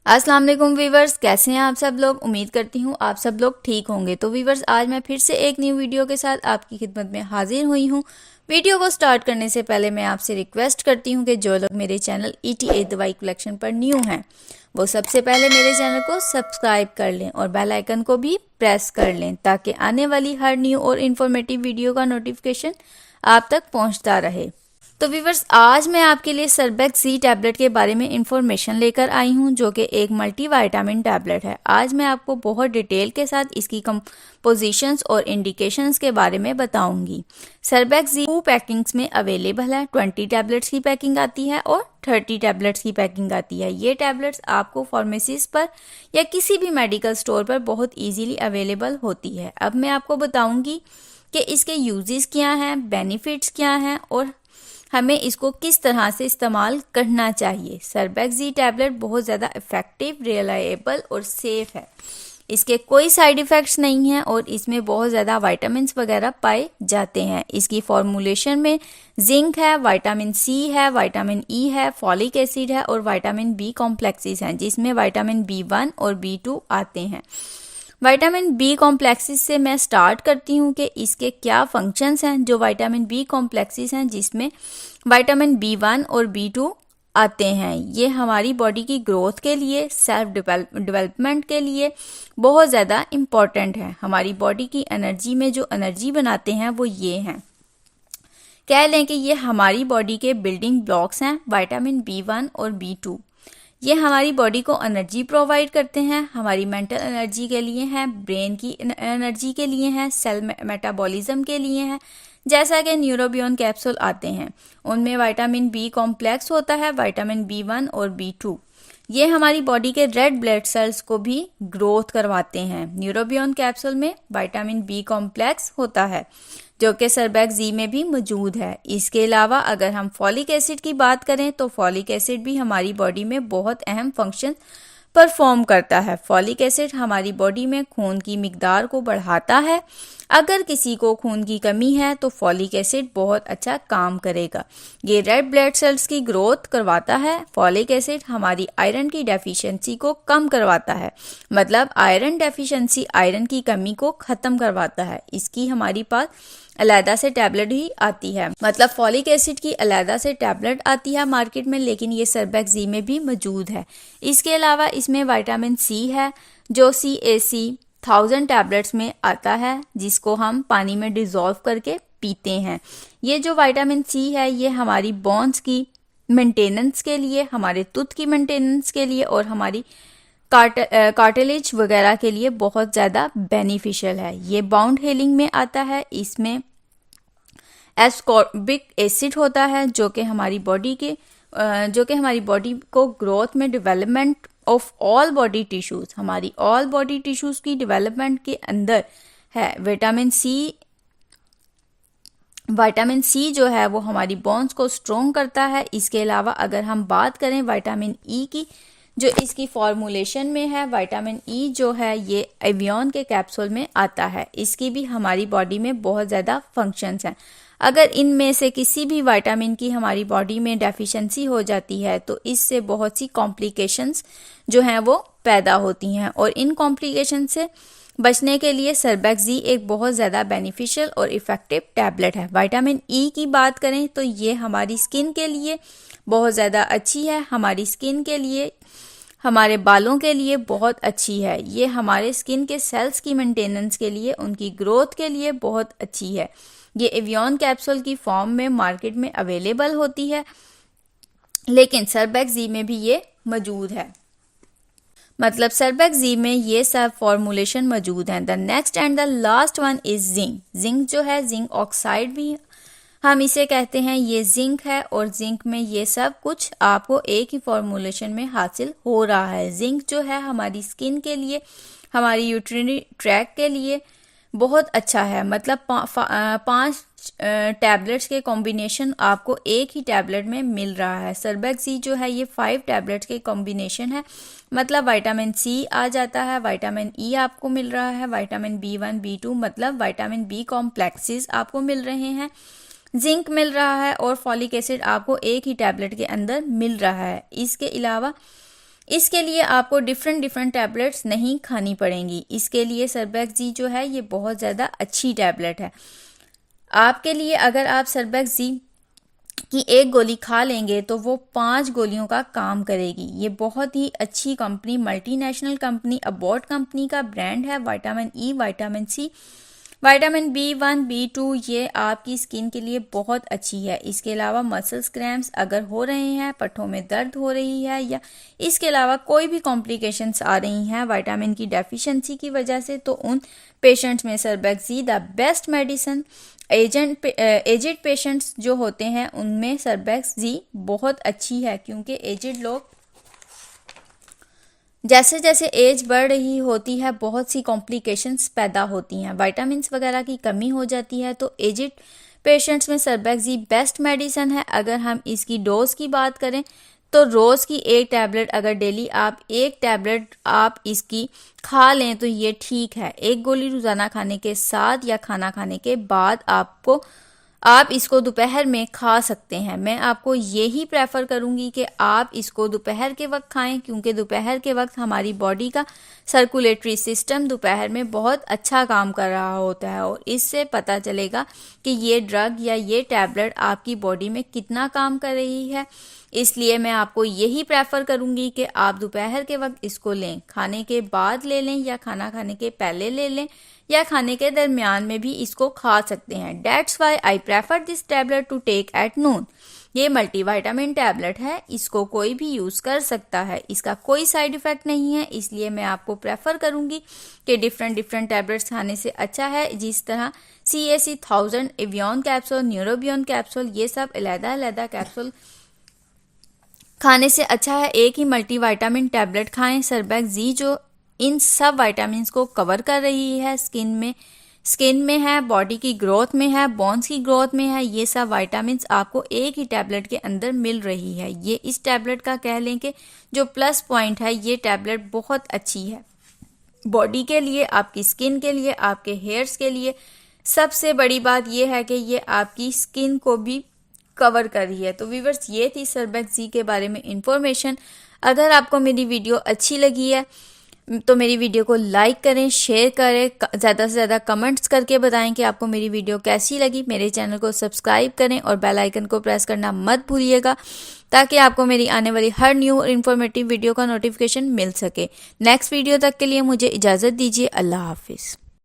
अस्सलाम वालेकुम वीवर्स, कैसे हैं आप सब लोग। उम्मीद करती हूँ आप सब लोग ठीक होंगे। तो वीवर्स, आज मैं फिर से एक न्यू वीडियो के साथ आपकी खिदमत में हाजिर हुई हूँ। वीडियो को स्टार्ट करने से पहले मैं आपसे रिक्वेस्ट करती हूँ कि जो लोग मेरे चैनल ETA दवाई कलेक्शन पर न्यू हैं वो सबसे पहले मेरे चैनल को सब्सक्राइब कर लें और बेल आइकन को भी प्रेस कर लें ताकि आने वाली हर न्यू और इन्फॉर्मेटिव वीडियो का नोटिफिकेशन आप तक पहुँचता रहे। तो वीवर्स, आज मैं आपके लिए सरबैक सी टैबलेट के बारे में इंफॉर्मेशन लेकर आई हूं, जो कि एक मल्टीविटामिन टैबलेट है। आज मैं आपको बहुत डिटेल के साथ इसकी कंपोजिशंस और इंडिकेशंस के बारे में बताऊंगी। सरबैक सी 2 पैकिंग्स में अवेलेबल है। 20 टैबलेट्स की पैकिंग आती है और 30 टैबलेट्स की पैकिंग आती है। ये टैबलेट्स आपको फार्मेसीज पर या किसी भी मेडिकल स्टोर पर बहुत ईजीली अवेलेबल होती है। अब मैं आपको बताऊंगी कि इसके यूजेस क्या हैं, बेनिफिट्स क्या हैं और हमें इसको किस तरह से इस्तेमाल करना चाहिए। सरबैक ज़ी टैबलेट बहुत ज़्यादा इफेक्टिव, रिलायबल और सेफ है। इसके कोई साइड इफ़ेक्ट्स नहीं हैं और इसमें बहुत ज़्यादा विटामिन्स वगैरह पाए जाते हैं। इसकी फॉर्मुलेशन में जिंक है, विटामिन C है, विटामिन E है, फॉलिक एसिड है और विटामिन B कॉम्प्लेक्सेस हैं, जिसमें विटामिन B1 और B2 आते हैं। विटामिन बी कॉम्प्लेक्सेस से मैं स्टार्ट करती हूँ कि इसके क्या फंक्शंस हैं। जो विटामिन बी कॉम्प्लेक्सेस हैं जिसमें विटामिन B1 और B2 आते हैं, ये हमारी बॉडी की ग्रोथ के लिए, सेल्फ डेवलपमेंट के लिए बहुत ज़्यादा इम्पॉर्टेंट है। हमारी बॉडी की एनर्जी में जो एनर्जी बनाते हैं वो ये हैं, कह लें कि ये हमारी बॉडी के बिल्डिंग ब्लॉक्स हैं। विटामिन B1 और B2 ये हमारी बॉडी को एनर्जी प्रोवाइड करते हैं। हमारी मेंटल एनर्जी के लिए हैं, ब्रेन की एनर्जी के लिए हैं, सेल मेटाबॉलिज्म के लिए हैं। जैसा कि न्यूरोबियन कैप्सूल आते हैं उनमें विटामिन B कॉम्प्लेक्स होता है, विटामिन B1 और B2। ये हमारी बॉडी के रेड ब्लड सेल्स को भी ग्रोथ करवाते हैं। न्यूरोबियन कैप्सूल में विटामिन B कॉम्प्लेक्स होता है जो कि सरबैक ज़ी में भी मौजूद है। इसके अलावा अगर हम फॉलिक एसिड की बात करें तो फॉलिक एसिड भी हमारी बॉडी में बहुत अहम फंक्शन परफॉर्म करता है। फॉलिक एसिड हमारी बॉडी में खून की मिकदार को बढ़ाता है। अगर किसी को खून की कमी है तो फॉलिक एसिड बहुत अच्छा काम करेगा। ये रेड ब्लड सेल्स की ग्रोथ करवाता है। फॉलिक एसिड हमारी आयरन की डेफिशिएंसी को कम करवाता है, मतलब आयरन डेफिशिएंसी, आयरन की कमी को खत्म करवाता है। इसकी हमारी पास अलहदा से टैबलेट ही आती है, मतलब फॉलिक एसिड की अलहदा से टैबलेट आती है मार्केट में, लेकिन ये सरबैक ज़ी में भी मौजूद है। इसके अलावा इसमें विटामिन C है जो CAC 1000 टैबलेट्स में आता है, जिसको हम पानी में डिज़ोल्व करके पीते हैं। ये जो विटामिन C है ये हमारी बोन्स की मेंटेनेंस के लिए, हमारे टूथ की मेंटेनेंस के लिए और हमारी कार्टिलेज वगैरह के लिए बहुत ज़्यादा बेनिफिशियल है। ये बाउंड हीलिंग में आता है। इसमें एस्कॉर्बिक एसिड होता है जो कि हमारी बॉडी को ग्रोथ में, development of all body tissues, हमारी ऑल बॉडी टिश्यूज की डेवलपमेंट के अंदर है। विटामिन C जो है वो हमारी बोन्स को स्ट्रोंग करता है। इसके अलावा अगर हम बात करें विटामिन E की, जो इसकी फॉर्मुलेशन में है, विटामिन E जो है ये एवियन के कैप्सूल में आता है। इसकी भी हमारी बॉडी में बहुत ज़्यादा फंक्शंस हैं। अगर इनमें से किसी भी विटामिन की हमारी बॉडी में डेफिशिएंसी हो जाती है तो इससे बहुत सी कॉम्प्लिकेशंस जो हैं वो पैदा होती हैं, और इन कॉम्प्लिकेशन से बचने के लिए सरबैक ज़ी एक बहुत ज़्यादा बेनिफिशियल और इफ़ेक्टिव टैबलेट है। विटामिन E की बात करें तो ये हमारी स्किन के लिए बहुत ज़्यादा अच्छी है। हमारी स्किन के लिए, हमारे बालों के लिए बहुत अच्छी है। ये हमारे स्किन के सेल्स की मेंटेनेंस के लिए, उनकी ग्रोथ के लिए बहुत अच्छी है। ये एवियन कैप्सूल की फॉर्म में मार्केट में अवेलेबल होती है, लेकिन सरबैक ज़ी में भी ये मौजूद है, मतलब सरबैक ज़ी में ये सब फॉर्मुलेशन मौजूद हैं। The next and the last one is zinc. Zinc जो है, जिंक ऑक्साइड भी हम इसे कहते हैं, ये जिंक है और जिंक में ये सब कुछ आपको एक ही फॉर्मुलेशन में हासिल हो रहा है। जिंक जो है हमारी स्किन के लिए, हमारी यूट्रिनरी ट्रैक के लिए बहुत अच्छा है, मतलब 5 टैबलेट्स के कॉम्बिनेशन आपको एक ही टैबलेट में मिल रहा है। सरबैक ज़ी जो है ये 5 टैबलेट्स के कॉम्बिनेशन है, मतलब विटामिन C आ जाता है, विटामिन E आपको मिल रहा है, विटामिन B1 B2 मतलब विटामिन B कॉम्प्लेक्सेस आपको मिल रहे हैं, जिंक मिल रहा है और फॉलिक एसिड आपको एक ही टैबलेट के अंदर मिल रहा है। इसके अलावा इसके लिए आपको डिफरेंट टैबलेट्स नहीं खानी पड़ेंगी। इसके लिए सर्बैक्स जी जो है ये बहुत ज़्यादा अच्छी टैबलेट है आपके लिए। अगर आप सर्बैक्स जी की एक गोली खा लेंगे तो वो 5 गोलियों का काम करेगी। ये बहुत ही अच्छी company, multinational company, Abbott company का ब्रांड है। Vitamin E, vitamin C, vitamin B1, B2 ये आपकी स्किन के लिए बहुत अच्छी है। इसके अलावा मसल्स क्रैम्प्स अगर हो रहे हैं, पट्टों में दर्द हो रही है या इसके अलावा कोई भी कॉम्प्लिकेशंस आ रही हैं विटामिन की डेफिशिएंसी की वजह से, तो उन पेशेंट्स में सर्बैक्स जी the best medicine. Aged patients जो होते हैं उनमें सर्बैक्स जी बहुत अच्छी है, क्योंकि एजेड लोग जैसे जैसे एज बढ़ रही होती है बहुत सी कॉम्प्लिकेशंस पैदा होती हैं, विटामिन्स वगैरह की कमी हो जाती है। तो एजिड पेशेंट्स में सर्बैक्स जी बेस्ट मेडिसिन है। अगर हम इसकी डोज की बात करें तो रोज़ की एक टैबलेट, अगर डेली आप एक टैबलेट आप इसकी खा लें तो ये ठीक है। एक गोली रोज़ाना खाने के साथ या खाना खाने के बाद आप इसको दोपहर में खा सकते हैं। मैं आपको यही प्रेफर करूंगी कि आप इसको दोपहर के वक्त खाएं, क्योंकि दोपहर के वक्त हमारी बॉडी का सर्कुलेटरी सिस्टम दोपहर में बहुत अच्छा काम कर रहा होता है और इससे पता चलेगा कि ये ड्रग या ये टैबलेट आपकी बॉडी में कितना काम कर रही है। इसलिए मैं आपको यही प्रेफर करूंगी कि आप दोपहर के वक्त इसको लें, खाने के बाद ले लें या खाना खाने के पहले ले लें या खाने के दरमियान में भी इसको खा सकते हैं। That's why I prefer this tablet to take at noon. ये मल्टीविटामिन टैबलेट है, इसको कोई भी यूज़ कर सकता है, इसका कोई साइड इफ़ेक्ट नहीं है। इसलिए मैं आपको प्रेफर करूंगी कि डिफरेंट टैबलेट्स खाने से अच्छा है, जिस तरह CAC 1000, avian capsule, Neurobion capsule, ये सब अलग-अलग कैप्सूल खाने से अच्छा है एक ही मल्टीविटामिन टैबलेट खाएं। सर्बैक्स जी जो इन सब विटामिन्स को कवर कर रही है, स्किन में है, बॉडी की ग्रोथ में है, बोन्स की ग्रोथ में है, ये सब विटामिन्स आपको एक ही टैबलेट के अंदर मिल रही है। ये इस टैबलेट का कह लें कि जो प्लस पॉइंट है, ये टैबलेट बहुत अच्छी है बॉडी के लिए, आपकी स्किन के लिए, आपके हेयर्स के लिए। सबसे बड़ी बात यह है कि ये आपकी स्किन को भी कवर कर रही है। तो व्यूअर्स, ये थी सर्बैक्स जी के बारे में इंफॉर्मेशन। अगर आपको मेरी वीडियो अच्छी लगी है तो मेरी वीडियो को लाइक करें, शेयर करें, ज़्यादा से ज़्यादा कमेंट्स करके बताएं कि आपको मेरी वीडियो कैसी लगी। मेरे चैनल को सब्सक्राइब करें और बेल आइकन को प्रेस करना मत भूलिएगा, ताकि आपको मेरी आने वाली हर न्यू और इन्फॉर्मेटिव वीडियो का नोटिफिकेशन मिल सके। नेक्स्ट वीडियो तक के लिए मुझे इजाज़त दीजिए। अल्लाह हाफिज़।